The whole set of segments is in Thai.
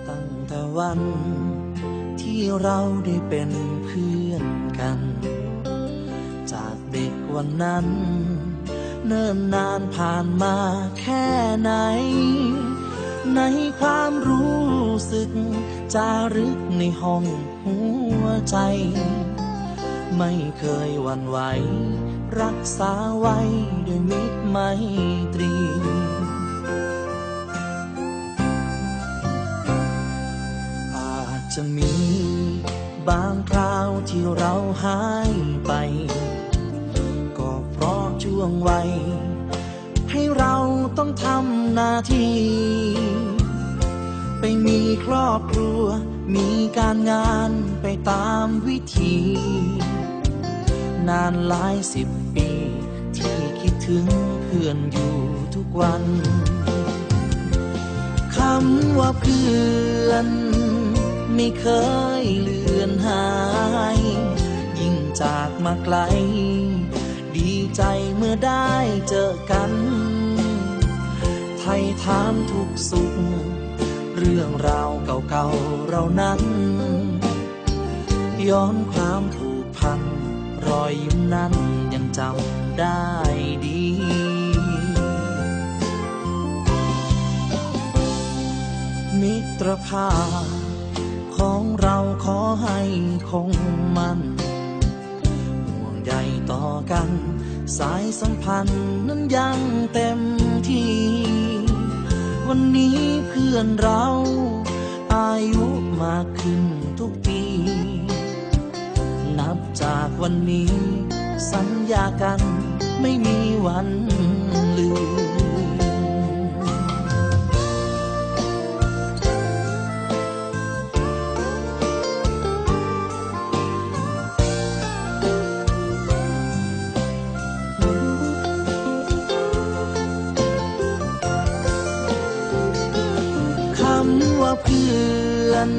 ตั้งแต่วันที่เราได้เป็นเพื่อนกันจากเด็กวันนั้นเนิ่นนานผ่านมาแค่ไหนในความรู้สึกจารึกในห้องหัวใจไม่เคยหวั่นไหวรักษาไว้ด้วยมิตรไมตรีอาจจะมีบางคราวที่เราหายไปก็เพราะช่วงวัยให้เราต้องทำหน้าที่ไปมีครอบครัวมีการงานไปตามวิธีนานหลาย10 ปีที่คิดถึงเพื่อนอยู่ทุกวันคำว่าเพื่อนไม่เคยเลือนหายยิ่งจากมาไกลดีใจเมื่อได้เจอกันไถ่ถามทุกสุขเรื่องราวเก่าๆเรานั้นย้อนความผูกพันรอยยิ้มนั้นยังจำได้ดีมิตรภาพของเราขอให้คงมันห่วงใยต่อกันสายสัมพันธ์นั้นยังเต็มที่วันนี้เพื่อนเราอายุมากขึ้นทุกปีนับจากวันนี้สัญญากันไม่มีวันลืมคำว่าเพื่อน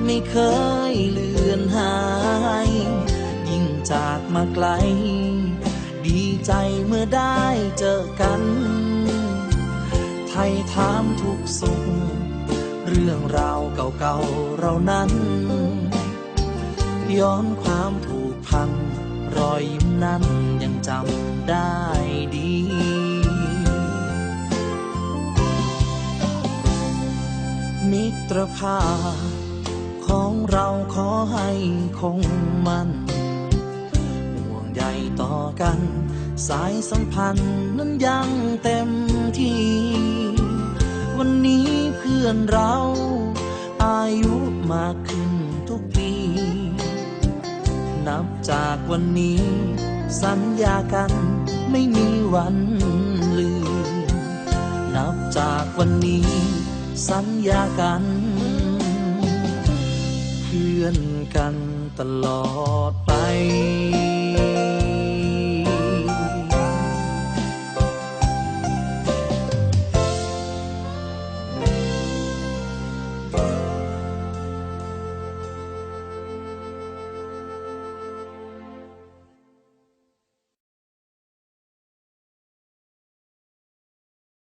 ไม่เคยเลือนหายยิ่งจากมาไกลดีใจเมื่อได้เจอกันไถ่ถามทุกสุขเรื่องราวเก่าๆเรานั้นย้อนความผูกพันรอยยิ้มนั้นยังจำได้ดีมิตรภาพของเราขอให้คงมันห่วงใยต่อกันสายสัมพันธ์นั้นยังเต็มที่วันนี้เพื่อนเราอายุมากขึ้นทุกปีนับจากวันนี้สัญญากันไม่มีวันลืมนับจากวันนี้สัญญากันเพื่อนกันตลอดไป